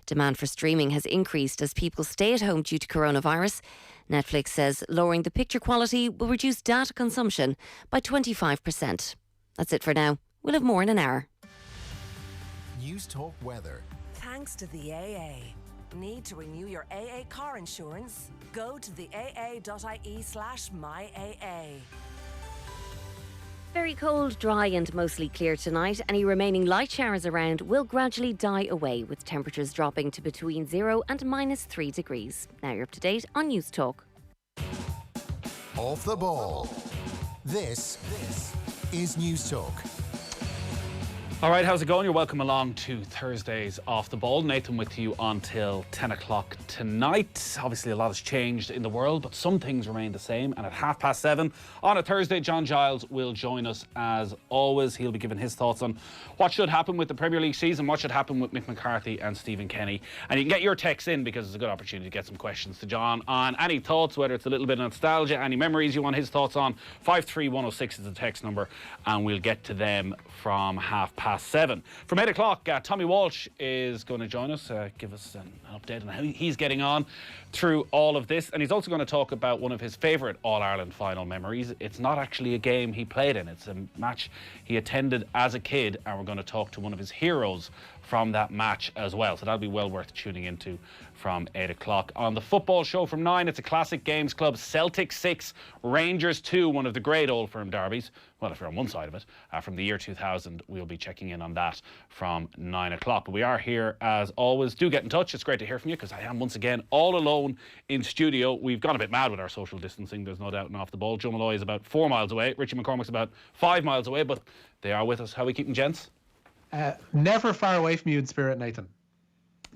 Demand for streaming has increased as people stay at home due to coronavirus. Netflix says lowering the picture quality will reduce data consumption by 25%. That's it for now. We'll have more in an hour. News Talk Weather. Thanks to the AA. Need to renew your AA car insurance? Go to the aa.ie/myAA. Very cold, dry and mostly clear tonight. Any remaining light showers around will gradually die away, with temperatures dropping to between 0 and -3 degrees. Now you're up to date on News Talk. Off the ball. This is News Talk. All right, how's it going? You're welcome along to Thursday's Off the Ball. Nathan with you until 10 o'clock tonight. Obviously, a lot has changed in the world, but some things remain the same. And at 7:30 on a Thursday, John Giles will join us as always. He'll be giving his thoughts on what should happen with the Premier League season, what should happen with Mick McCarthy and Stephen Kenny. And you can get your texts in because it's a good opportunity to get some questions to John on any thoughts, whether it's a little bit of nostalgia, any memories you want his thoughts on. 53106 is the text number, and we'll get to them from 7:30. From 8 o'clock, Tommy Walsh is going to join us, give us an update on how he's getting on through all of this. And he's also going to talk about one of his favourite All-Ireland final memories. It's not actually a game he played in, it's a match he attended as a kid, and we're going to talk to one of his heroes from that match as well. So that'll be well worth tuning into from 8 o'clock. On the football show from 9, it's a classic games club. Celtic 6, Rangers 2, one of the great Old Firm derbies. Well, if you're on one side of it, from the year 2000, we'll be checking in on that from 9 o'clock. But we are here as always. Do get in touch. It's great to hear from you because I am once again all alone in studio. We've gone a bit mad with our social distancing. There's no doubt and Off the Ball. Joe Malloy is about 4 miles away. Richie McCormack's about 5 miles away, but they are with us. How are we keeping, gents? Never far away from you in spirit, Nathan.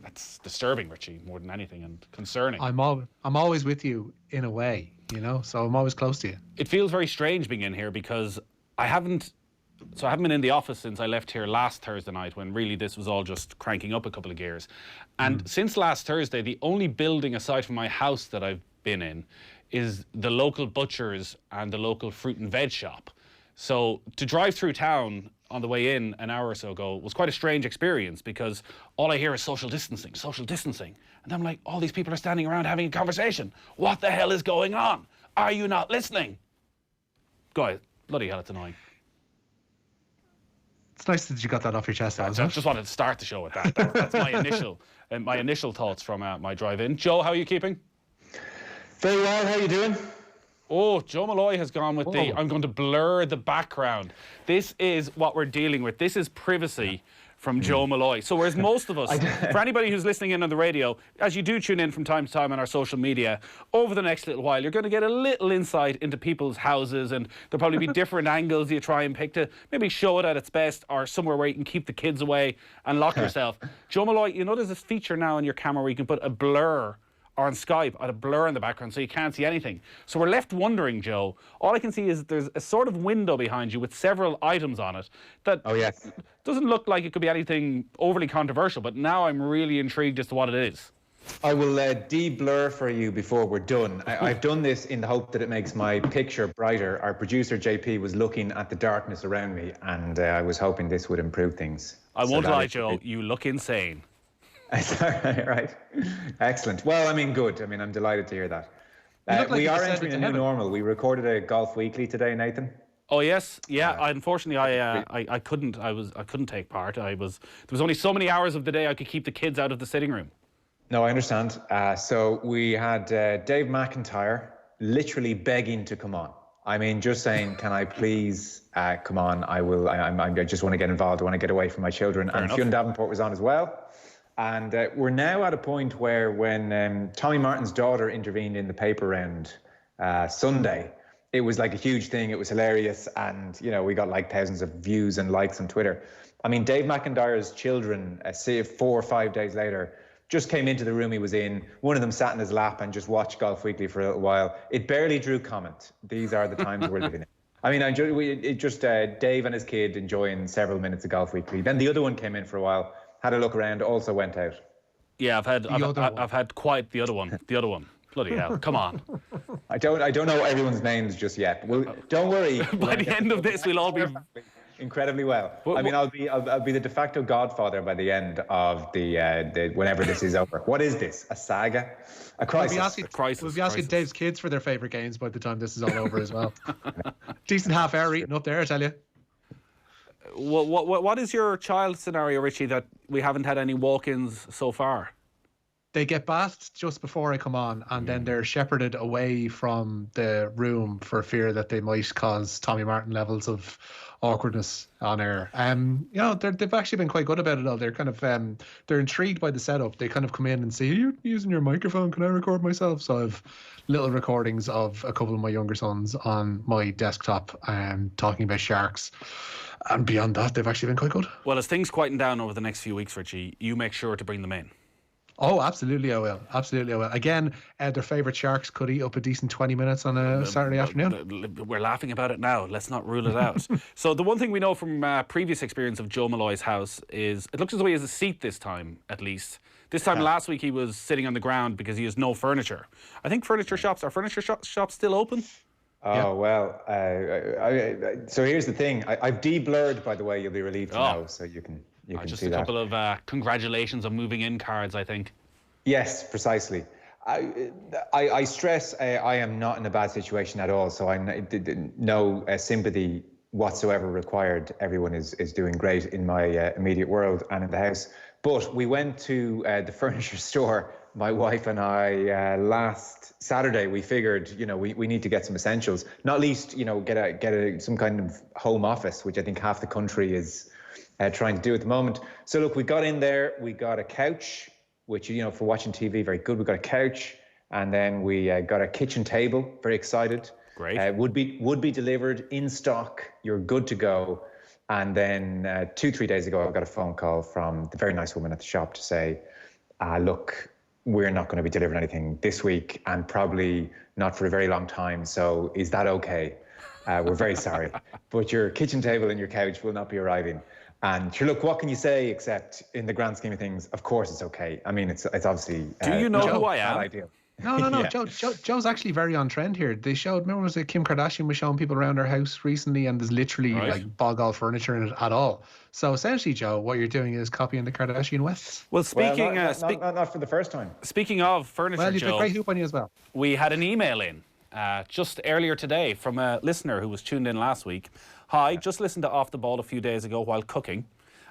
That's disturbing, Richie, more than anything, and concerning. I'm always with you in a way, you know, so I'm always close to you. It feels very strange being in here because I haven't been in the office since I left here last Thursday night, when really this was all just cranking up a couple of gears. And since last Thursday, the only building aside from my house that I've been in is the local butcher's and the local fruit and veg shop. So to drive through town on the way in an hour or so ago was quite a strange experience because all I hear is social distancing. And I'm like, all these people are standing around having a conversation. What the hell is going on? Are you not listening? Guys, bloody hell, it's annoying. It's nice that you got that off your chest. I just wanted to start the show with that. That's my initial thoughts from my drive in. Joe, how are you keeping? Very well, how are you doing? Oh, Joe Malloy has gone with I'm going to blur the background. This is what we're dealing with. This is privacy from Joe Malloy. So whereas most of us, for anybody who's listening in on the radio, as you do tune in from time to time on our social media, over the next little while, you're going to get a little insight into people's houses, and there'll probably be different angles you try and pick to maybe show it at its best, or somewhere where you can keep the kids away and lock yourself. Joe Malloy, you know there's this feature now on your camera where you can put a blur, or on Skype, a blur in the background so you can't see anything. So we're left wondering, Joe, all I can see is there's a sort of window behind you with several items on it that doesn't look like it could be anything overly controversial, but now I'm really intrigued as to what it is. I will de-blur for you before we're done. I've done this in the hope that it makes my picture brighter. Our producer, JP, was looking at the darkness around me, and I was hoping this would improve things. I won't lie, Joe, you look insane. Right. Excellent. Well, I mean, good. I mean, I'm delighted to hear that. We are entering a new normal. We recorded a Golf Weekly today, Nathan. Oh yes, yeah. Unfortunately, I couldn't. I couldn't take part. There was only so many hours of the day I could keep the kids out of the sitting room. No, I understand. So we had Dave McIntyre literally begging to come on. I mean, just saying, can I please come on? I will. I just want to get involved. I want to get away from my children. Fair enough. Fionn Davenport was on as well. And we're now at a point where when Tommy Martin's daughter intervened in the paper round Sunday, it was like a huge thing. It was hilarious. And, you know, we got like thousands of views and likes on Twitter. I mean, Dave McIntyre's children, say 4 or 5 days later, just came into the room he was in. One of them sat in his lap and just watched Golf Weekly for a little while. It barely drew comment. These are the times we're living in. I mean, Dave and his kid enjoying several minutes of Golf Weekly. Then the other one came in for a while, had a look around, also went out. Yeah, I've had quite the other one. The other one. Bloody hell! Come on. I don't know everyone's names just yet. Don't worry. By the end of this, we'll all be incredibly well. Well, I mean, I'll be the de facto godfather by the end of the whenever this is over. What is this? A saga? A crisis? We'll be asking Dave's kids for their favourite games by the time this is all over as well. Decent half hour eating up there, I tell you. What is your child scenario, Richie, that we haven't had any walk-ins so far? They get bathed just before I come on, and then they're shepherded away from the room for fear that they might cause Tommy Martin levels of awkwardness on air. They've actually been quite good about it all. They're kind of they're intrigued by the setup. They kind of come in and say, "Are you using your microphone? Can I record myself?" So I've little recordings of a couple of my younger sons on my desktop talking about sharks. And beyond that, they've actually been quite good. Well, as things quieten down over the next few weeks, Richie, you make sure to bring them in. Oh, absolutely I will. Absolutely I will. Again, their favourite sharks could eat up a decent 20 minutes on a Saturday afternoon. We're laughing about it now. Let's not rule it out. So the one thing we know from previous experience of Joe Malloy's house is it looks as though he has a seat this time, at least. This time last week he was sitting on the ground because he has no furniture. I think furniture shops still open? Oh, well, so here's the thing. I've de-blurred, by the way, you'll be relieved to know, so you can see that. Just a couple of congratulations on moving in cards, I think. Yes, precisely. I stress I am not in a bad situation at all, so no sympathy whatsoever required. Everyone is doing great in my immediate world and in the house. But we went to the furniture store, my wife and I, last Saturday. We figured, we need to get some essentials, not least, get some kind of home office, which I think half the country is trying to do at the moment. So look, we got in there, we got a couch, which, for watching TV, very good. We got a couch, and then we got a kitchen table, very excited. Great. Would be delivered in stock. You're good to go. And then 2-3 days ago, I got a phone call from the very nice woman at the shop to say, look, we're not going to be delivering anything this week and probably not for a very long time. So is that okay? We're very sorry, but your kitchen table and your couch will not be arriving. And sure, look, what can you say except in the grand scheme of things, of course it's okay. I mean, it's obviously... Do you know who I am? Ideal. No. Yeah. Joe's actually very on trend here. They showed, remember, was it Kim Kardashian was showing people around her house recently, and there's literally like bog all furniture in it at all. So essentially, Joe, what you're doing is copying the Kardashian Wests. Well, speaking... not for the first time. Speaking of furniture, well, you've Joe, a great hoop on you as well. we had an email in just earlier today from a listener who was tuned in last week. Hi, just listened to Off the Ball a few days ago while cooking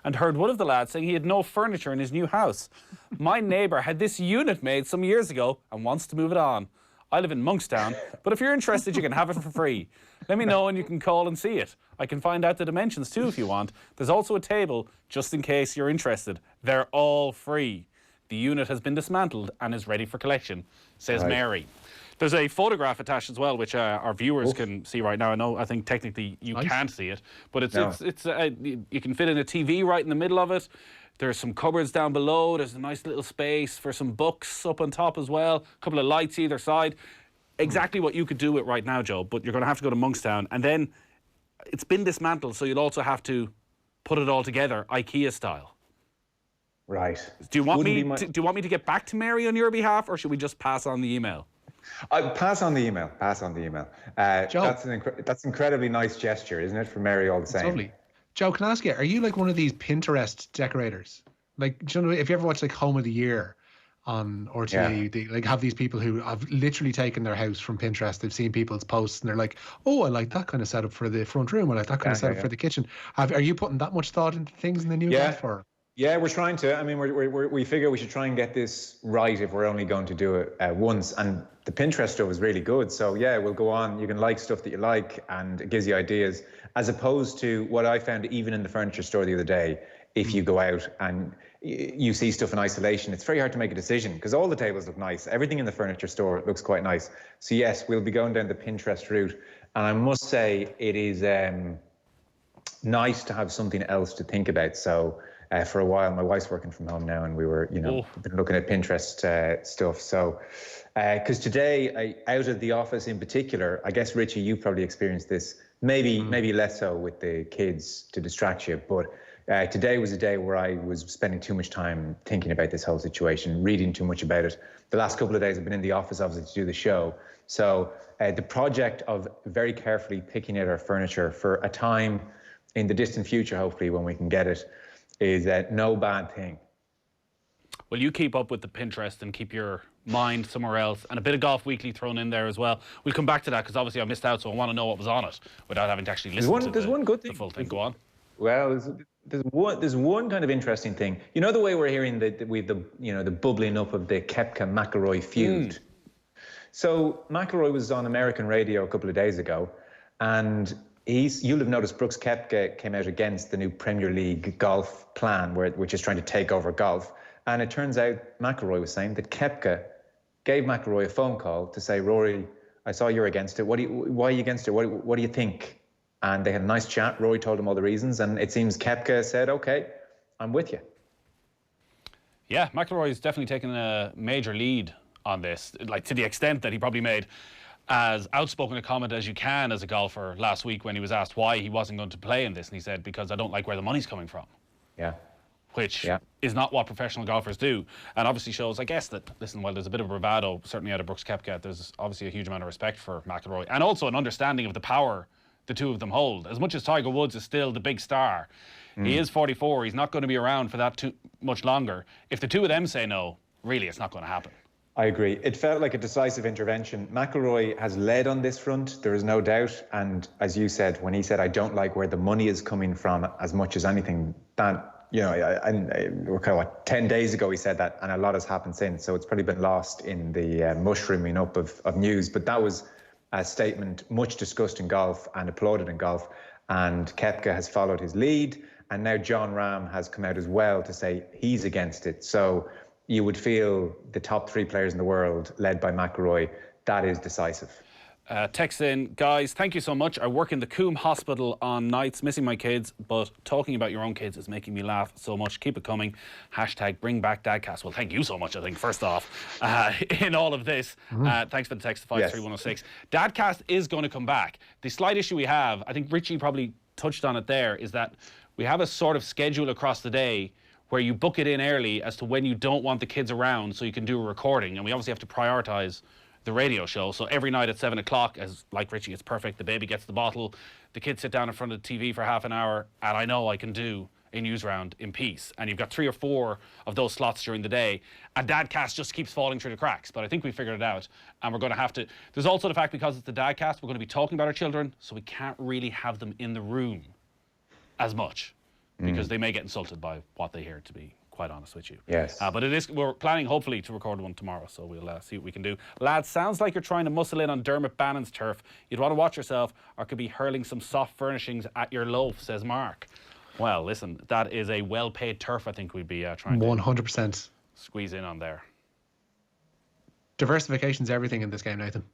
and heard one of the lads saying he had no furniture in his new house. My neighbour had this unit made some years ago and wants to move it on. I live in Monkstown, but if you're interested, you can have it for free. Let me know and you can call and see it. I can find out the dimensions too if you want. There's also a table, just in case you're interested. They're all free. The unit has been dismantled and is ready for collection, says Mary. There's a photograph attached as well, which our viewers can see right now. I think technically you can't see it, but it's you can fit in a TV right in the middle of it. There's some cupboards down below. There's a nice little space for some books up on top as well. A couple of lights either side. Exactly what you could do with right now, Joe, but you're going to have to go to Monkstown. And then it's been dismantled, so you'll also have to put it all together, IKEA style. Right. Do you want me to get back to Mary on your behalf, or should we just pass on the email? Pass on the email. Joe. That's incredibly nice gesture, isn't it, for Mary all the same? Lovely. Joe, can I ask you, are you like one of these Pinterest decorators? Like, do you know, if you ever watch like Home of the Year on RTE, they like have these people who have literally taken their house from Pinterest. They've seen people's posts and they're like, oh, I like that kind of setup for the front room. I like that kind of setup for the kitchen. Are you putting that much thought into things in the new life? Or? Yeah, we're trying to. I mean, we figure we should try and get this right if we're only going to do it once. And the Pinterest stuff is really good. So yeah, we'll go on. You can like stuff that you like and it gives you ideas, as opposed to what I found even in the furniture store the other day. If you go out and you see stuff in isolation, it's very hard to make a decision because all the tables look nice. Everything in the furniture store looks quite nice. So yes, we'll be going down the Pinterest route. And I must say it is nice to have something else to think about. So for a while, my wife's working from home now and we were, been looking at Pinterest stuff. So, because today, out of the office in particular, I guess, Richie, you probably experienced this, maybe less so with the kids to distract you, but today was a day where I was spending too much time thinking about this whole situation, reading too much about it. The last couple of days I've been in the office, obviously, to do the show. So the project of very carefully picking out our furniture for a time in the distant future, hopefully, when we can get it, is no bad thing. Well, you keep up with the Pinterest and keep your mind somewhere else, and a bit of Golf Weekly thrown in there as well. We'll come back to that because obviously I missed out, so I want to know what was on it without having to actually listen to the full thing. Go on. Well, there's one kind of interesting thing. You know the way we're hearing the bubbling up of the Koepka-McIlroy feud. So McIlroy was on American radio a couple of days ago, and you'll have noticed Brooks Koepka came out against the new Premier League golf plan, which is trying to take over golf. And it turns out McIlroy was saying that Koepka gave McIlroy a phone call to say, Rory, I saw you're against it. Why are you against it? What do you think? And they had a nice chat. Rory told him all the reasons, and it seems Koepka said, "Okay, I'm with you." Yeah, McIlroy's definitely taken a major lead on this, like to the extent that he probably made as outspoken a comment as you can as a golfer last week when he was asked why he wasn't going to play in this, and he said, because I don't like where the money's coming from. Yeah. Which is not what professional golfers do, and obviously shows, I guess, that, listen, while there's a bit of bravado certainly out of Brooks Koepka, there's obviously a huge amount of respect for McIlroy, and also an understanding of the power the two of them hold. As much as Tiger Woods is still the big star, he is 44, he's not going to be around for that too much longer. If the two of them say no, really, it's not going to happen. I agree. It felt like a decisive intervention. McIlroy has led on this front, there is no doubt. And as you said, when he said, I don't like where the money is coming from as much as anything, that, we're kind of 10 days ago he said that, and a lot has happened since. So it's probably been lost in the mushrooming up of news. But that was a statement much discussed in golf and applauded in golf. And Koepka has followed his lead. And now John Rahm has come out as well to say he's against it. So you would feel the top three players in the world, led by McIlroy, that is decisive. Text in, guys, thank you so much. I work in the Coombe Hospital on nights, missing my kids, but talking about your own kids is making me laugh so much. Keep it coming. # bring back Dadcast. Well, thank you so much, I think, first off, in all of this. Thanks for the text to 53106. Dadcast is going to come back. The slight issue we have, I think Richie probably touched on it there, is that we have a sort of schedule across the day where you book it in early as to when you don't want the kids around so you can do a recording. And we obviously have to prioritise the radio show. So every night at 7 o'clock, as like Richie, it's perfect. The baby gets the bottle, the kids sit down in front of the TV for half an hour, and I know I can do a Newsround in peace. And you've got 3 or 4 of those slots during the day, and Dadcast just keeps falling through the cracks. But I think we figured it out, and we're going to have to... There's also the fact, because it's the Dadcast, we're going to be talking about our children, so we can't really have them in the room as much, because they may get insulted by what they hear, to be quite honest with you. Yes. But we're planning, hopefully, to record one tomorrow, so we'll see what we can do. Lads, sounds like you're trying to muscle in on Dermot Bannon's turf. You'd want to watch yourself, or could be hurling some soft furnishings at your loaf, says Mark. Well, listen, that is a well-paid turf, I think we'd be trying to 100% squeeze in on there. Diversification's everything in this game, Nathan.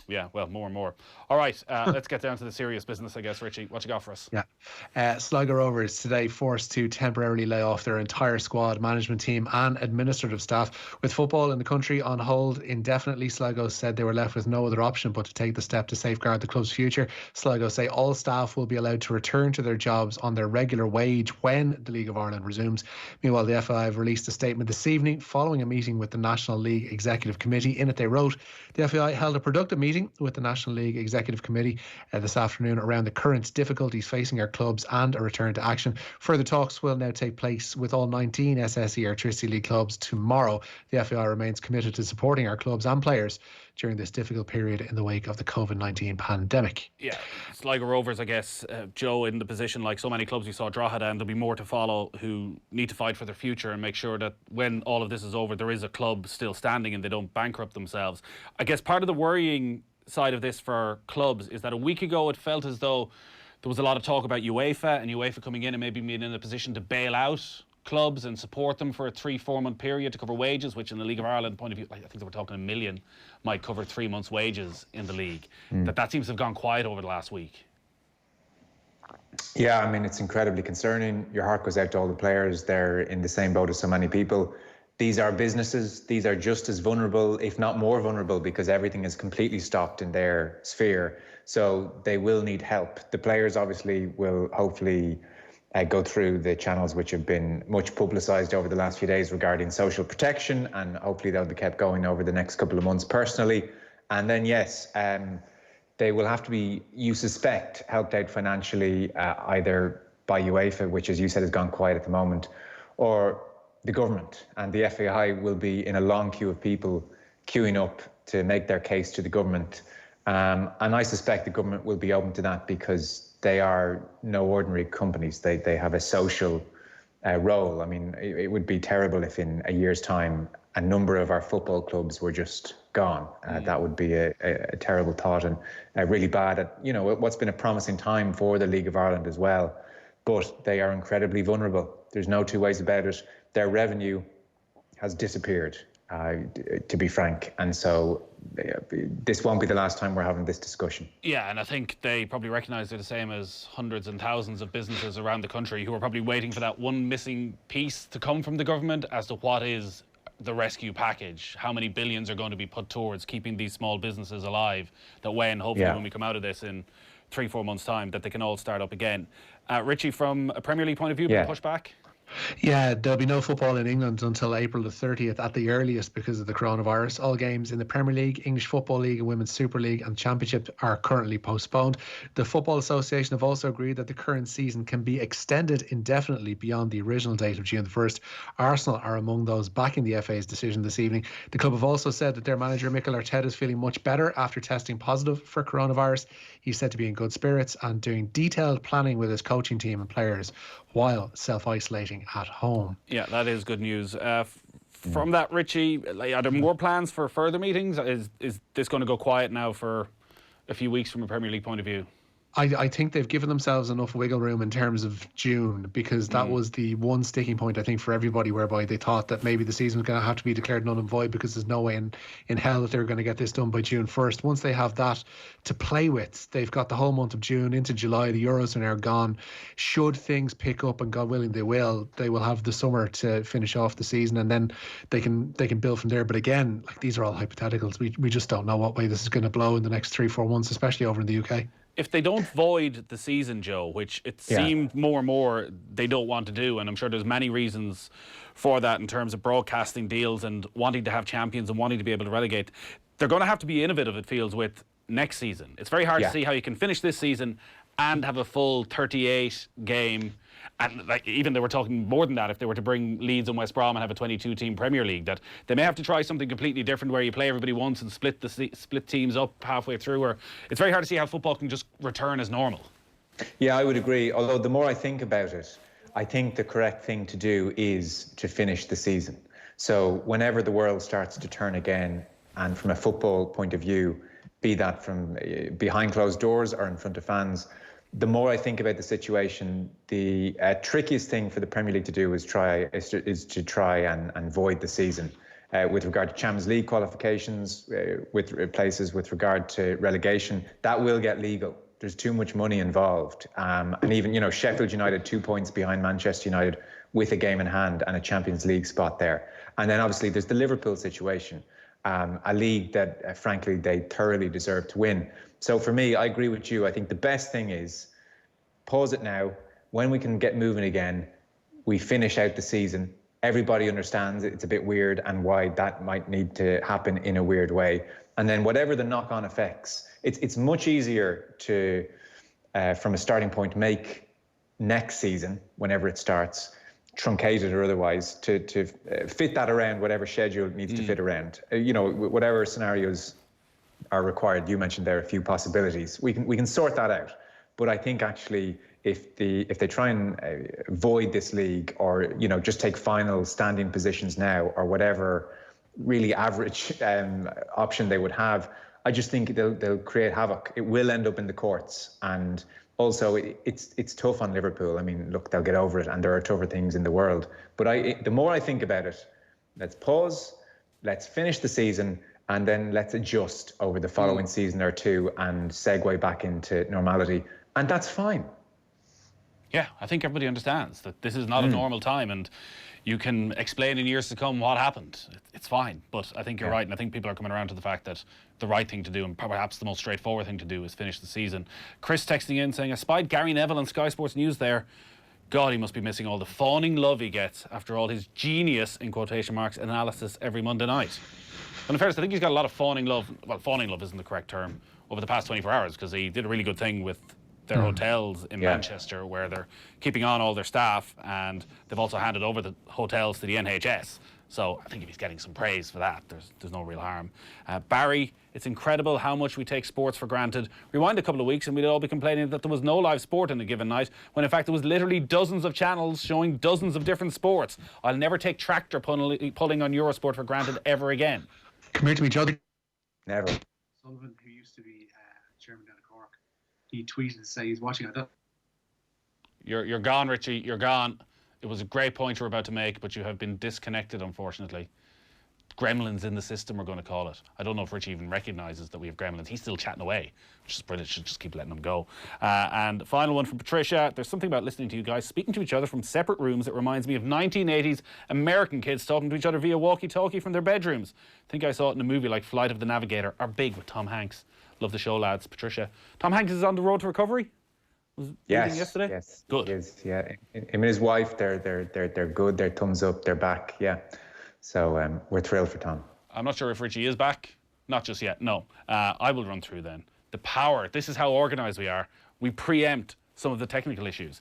Yeah, well, more and more. All right, let's get down to the serious business, I guess, Richie. What you got for us? Yeah. Sligo Rovers today forced to temporarily lay off their entire squad, management team and administrative staff. With football in the country on hold indefinitely, Sligo said they were left with no other option but to take the step to safeguard the club's future. Sligo say all staff will be allowed to return to their jobs on their regular wage when the League of Ireland resumes. Meanwhile, the FAI have released a statement this evening following a meeting with the National League Executive Committee. In it, they wrote, the FAI held a productive meeting with the National League Executive Committee this afternoon around the current difficulties facing our clubs and a return to action. Further talks will now take place with all 19 SSE Electricity League clubs tomorrow. The FAI remains committed to supporting our clubs and players during this difficult period in the wake of the COVID-19 pandemic. Yeah, Sligo Rovers, I guess, Joe, in the position like so many clubs we saw Drogheda, and there'll be more to follow, who need to fight for their future and make sure that when all of this is over, there is a club still standing and they don't bankrupt themselves. I guess part of the worrying side of this for clubs is that a week ago it felt as though there was a lot of talk about UEFA and UEFA coming in and maybe being in a position to bail out clubs and support them for a 3-4 month period to cover wages, which in the League of Ireland point of view, I think they were talking $1 million might cover 3 months wages in the league. That seems to have gone quiet over the last week. Yeah, I mean, it's incredibly concerning. Your heart goes out to all the players. They're in the same boat as so many people. These are businesses. These are just as vulnerable, if not more vulnerable, because everything is completely stopped in their sphere. So they will need help. The players obviously will hopefully go through the channels which have been much publicised over the last few days regarding social protection, and hopefully that'll be kept going over the next couple of months personally. And then, yes, they will have to be, you suspect, helped out financially either by UEFA, which, as you said, has gone quiet at the moment, or the government. And the FAI will be in a long queue of people queuing up to make their case to the government. And I suspect the government will be open to that because they are no ordinary companies. They have a social role. I mean, it would be terrible if in a year's time a number of our football clubs were just gone. That would be a terrible thought, and really bad at, you know, what's been a promising time for the League of Ireland as well. But they are incredibly vulnerable. There's no two ways about it. Their revenue has disappeared, to be frank. And so this won't be the last time we're having this discussion. Yeah, and I think they probably recognise they're the same as hundreds and thousands of businesses around the country who are probably waiting for that one missing piece to come from the government as to what is the rescue package, how many billions are going to be put towards keeping these small businesses alive, that when hopefully when we come out of this in 3-4 months' time, that they can all start up again. Richie, from a Premier League point of view, push back? Yeah, there'll be no football in England until April the 30th at the earliest because of the coronavirus. All games in the Premier League, English Football League and Women's Super League and Championship are currently postponed. The Football Association have also agreed that the current season can be extended indefinitely beyond the original date of June the 1st. Arsenal are among those backing the FA's decision this evening. The club have also said that their manager Mikel Arteta is feeling much better after testing positive for coronavirus. He's said to be in good spirits and doing detailed planning with his coaching team and players while self-isolating at home. Yeah, that is good news. From that, Richie, are there more plans for further meetings? Is this going to go quiet now for a few weeks from a Premier League point of view? I think they've given themselves enough wiggle room in terms of June, because that was the one sticking point, I think, for everybody, whereby they thought that maybe the season was going to have to be declared null and void because there's no way in hell that they're going to get this done by June 1st. Once they have that to play with, they've got the whole month of June into July. The Euros are now gone. Should things pick up, and God willing they will have the summer to finish off the season, and then they can build from there. But again, like, these are all hypotheticals. We just don't know what way this is going to blow in the next 3-4 months, especially over in the UK. If they don't void the season, Joe, which it seemed more and more they don't want to do, and I'm sure there's many reasons for that in terms of broadcasting deals and wanting to have champions and wanting to be able to relegate, they're going to have to be innovative, it feels, with next season. It's very hard to see how you can finish this season and have a full 38 game. And like, even they were talking more than that, if they were to bring Leeds and West Brom and have a 22-team Premier League, that they may have to try something completely different where you play everybody once and split teams up halfway through. Or it's very hard to see how football can just return as normal. Yeah, I would agree. Although the more I think about it, I think the correct thing to do is to finish the season. So whenever the world starts to turn again, and from a football point of view, be that from behind closed doors or in front of fans, the more I think about the situation, the trickiest thing for the Premier League to do is to try and void the season. With regard to Champions League qualifications, with places with regard to relegation, that will get legal. There's too much money involved. And even, you know, Sheffield United 2 points behind Manchester United with a game in hand and a Champions League spot there. And then obviously there's the Liverpool situation, a league that, frankly, they thoroughly deserve to win. So for me, I agree with you. I think the best thing is pause it now. When we can get moving again, we finish out the season. Everybody understands it's a bit weird and why that might need to happen in a weird way. And then whatever the knock-on effects, it's much easier to, from a starting point, make next season, whenever it starts, truncated or otherwise, to fit that around whatever schedule it needs to fit around. You know, whatever scenarios are required. You mentioned there are a few possibilities. We can sort that out. But I think actually, if they try and void this league, or, you know, just take final standing positions now, or whatever really average option they would have, I just think they'll create havoc. It will end up in the courts, and also it's tough on Liverpool. I mean, look, they'll get over it, and there are tougher things in the world. But the more I think about it, let's pause, let's finish the season, and then let's adjust over the following season or two and segue back into normality. And that's fine. Yeah, I think everybody understands that this is not a normal time, and you can explain in years to come what happened. It's fine. But I think you're right, and I think people are coming around to the fact that the right thing to do, and perhaps the most straightforward thing to do, is finish the season. Chris texting in saying, I spied Gary Neville on Sky Sports News there. God, he must be missing all the fawning love he gets after all his genius, in quotation marks, analysis every Monday night. But in fairness, I think he's got a lot of fawning love. Well, fawning love isn't the correct term over the past 24 hours because he did a really good thing with their hotels in Manchester where they're keeping on all their staff and they've also handed over the hotels to the NHS. So I think if he's getting some praise for that, there's no real harm. Barry, it's incredible how much we take sports for granted. Rewind a couple of weeks and we'd all be complaining that there was no live sport in a given night, when in fact there was literally dozens of channels showing dozens of different sports. I'll never take tractor pulling on Eurosport for granted ever again. Come here to me, Joe. Never. Sullivan, who used to be chairman down at Cork, he tweeted to say he's watching. You're gone, Richie. You're gone. It was a great point you were about to make, but you have been disconnected, unfortunately. Gremlins in the system, we're going to call it. I don't know if Richie even recognises that we have gremlins. He's still chatting away, which is brilliant. Should just keep letting him go. And final one from Patricia. There's something about listening to you guys speaking to each other from separate rooms that reminds me of 1980s American kids talking to each other via walkie-talkie from their bedrooms. I think I saw it in a movie like Flight of the Navigator or Big with Tom Hanks. Love the show, lads. Patricia. Tom Hanks is on the road to recovery? Yesterday? Yes, good. He is, yeah. Him and his wife, they're good. They're thumbs up. They're back. Yeah. So we're thrilled for Tom. I'm not sure if Richie is back. Not just yet. No. I will run through then. The power. This is how organised we are. We preempt some of the technical issues.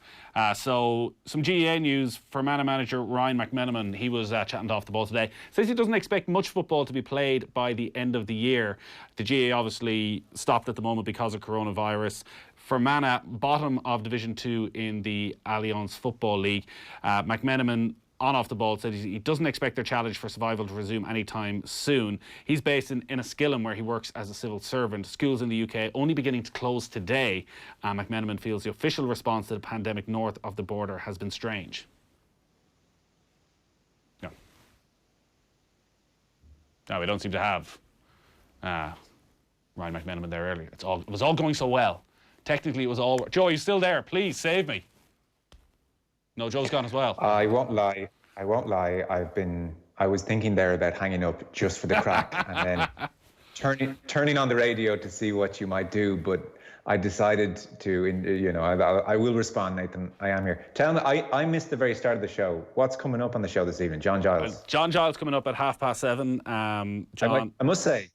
So some GAA news. Fermanagh manager Ryan McMenamin, he was chatting to Off the Ball today. Says he doesn't expect much football to be played by the end of the year. The GAA obviously stopped at the moment because of coronavirus. Fermanagh, bottom of Division 2 in the Allianz Football League. McMenamin, on Off the Ball, said he doesn't expect their challenge for survival to resume anytime soon. He's based in Enniskillen, where he works as a civil servant. Schools in the UK only beginning to close today. McMenamin feels the official response to the pandemic north of the border has been strange. No, we don't seem to have Ryan McMenamin there earlier. It was all going so well. Technically, it was all... Joe, are you still there? Please, save me. No, Joe's gone as well. I won't lie. I was thinking there about hanging up just for the crack and then turning on the radio to see what you might do, but I decided to, I will respond, Nathan. I am here. Tell me, I missed the very start of the show. What's coming up on the show this evening? John Giles. John Giles coming up at 7:30. John... I must say,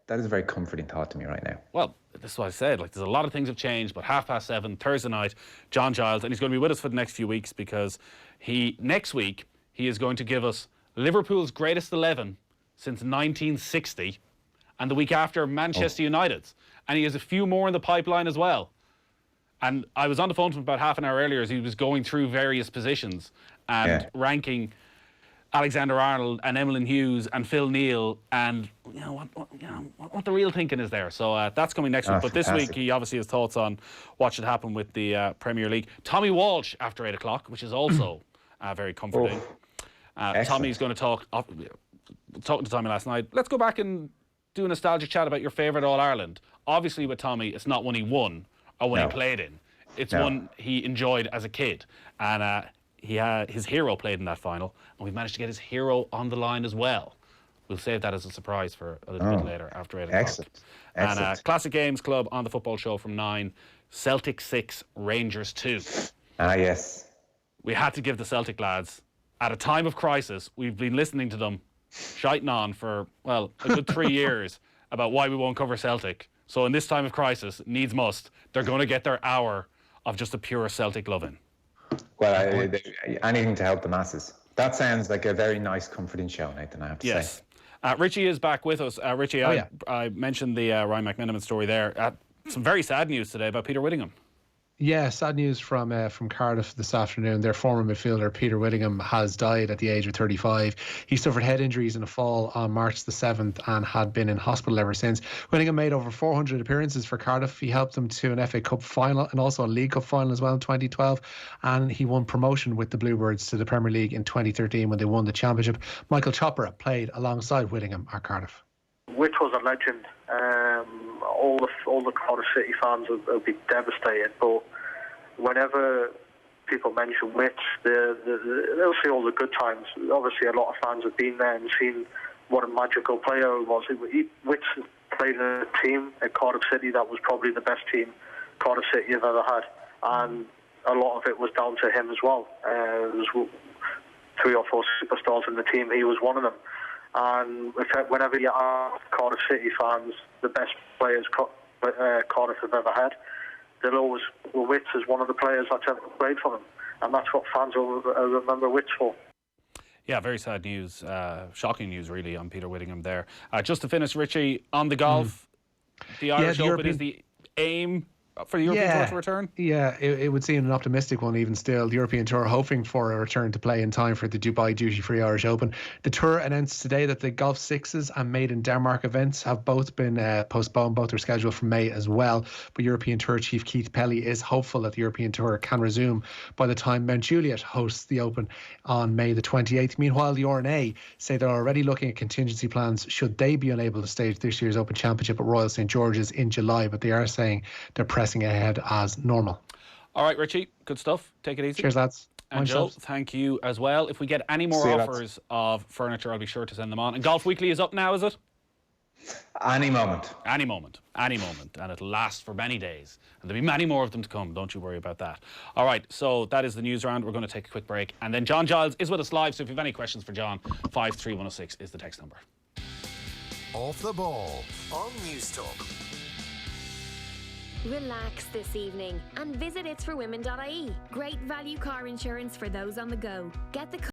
that is a very comforting thought to me right now. Well, this is what I said. Like, there's a lot of things have changed, but 7:30, Thursday night, John Giles, and he's going to be with us for the next few weeks because next week, he is going to give us Liverpool's greatest 11 since 1960, and the week after, Manchester United's. And he has a few more in the pipeline as well. And I was on the phone to him about half an hour earlier as he was going through various positions and ranking Alexander-Arnold and Emlyn Hughes and Phil Neal, and what the real thinking is there. So that's coming next week. But this week he obviously has thoughts on what should happen with the Premier League. Tommy Walsh after 8 o'clock, which is also very comforting. Tommy's going to talking to Tommy last night. Let's go back and do a nostalgic chat about your favourite All-Ireland. Obviously with Tommy, it's not one he won or one he played in. It's one he enjoyed as a kid. And his hero played in that final, and we've managed to get his hero on the line as well. We'll save that as a surprise for a little bit later after 8 o'clock. Excellent. And Classic Games Club on the football show from 9. Celtic 6, Rangers 2. Yes. We had to give the Celtic lads, at a time of crisis, we've been listening to them shiting on for, a good 3 years about why we won't cover Celtic. So in this time of crisis, needs must, they're going to get their hour of just a pure Celtic loving. Well, anything to help the masses. That sounds like a very nice, comforting show, Nathan, I have to say. Richie is back with us. Richie, I mentioned the Ryan McMenamin story there. Some very sad news today about Peter Whittingham. Yeah, sad news from Cardiff this afternoon. Their former midfielder, Peter Whittingham, has died at the age of 35. He suffered head injuries in a fall on March the 7th and had been in hospital ever since. Whittingham made over 400 appearances for Cardiff. He helped them to an FA Cup final and also a League Cup final as well in 2012. And he won promotion with the Bluebirds to the Premier League in 2013 when they won the championship. Michael Chopra played alongside Whittingham at Cardiff. Which was a legend. All the Cardiff City fans will be devastated, but whenever people mention Whit, they'll see all the good times. Obviously, a lot of fans have been there and seen what a magical player he was. Whit played in a team at Cardiff City that was probably the best team Cardiff City have ever had, and a lot of it was down to him as well. There was 3 or 4 superstars in the team. He was one of them. And whenever you ask Cardiff City fans the best players Cardiff have ever had, they'll always Wits as one of the players that's ever played for them, and that's what fans will remember Wits for. Yeah, very sad news, shocking news really on Peter Whittingham there. Just to finish, Richie, on the golf, the Irish Open is the aim for the European Tour to return? Yeah, it would seem an optimistic one even still. The European Tour hoping for a return to play in time for the Dubai duty-free Irish Open. The Tour announced today that the Golf Sixes and Made in Denmark events have both been postponed. Both are scheduled for May as well. But European Tour Chief Keith Pelly is hopeful that the European Tour can resume by the time Mount Juliet hosts the Open on May the 28th. Meanwhile, the R&A say they're already looking at contingency plans should they be unable to stage this year's Open Championship at Royal St George's in July. But they are saying they're pressing ahead as normal. All right, Richie, good stuff. Take it easy. Cheers, lads. And Joe, thank you as well. If we get any more offers of furniture, I'll be sure to send them on. And Golf Weekly is up now, is it? Any moment. Any moment. Any moment. And it'll last for many days. And there'll be many more of them to come. Don't you worry about that. All right, so that is the news round. We're going to take a quick break. And then John Giles is with us live. So if you have any questions for John, 53106 is the text number. Off the ball on News Talk. Relax this evening and visit itsforwomen.ie. Great value car insurance for those on the go. Get the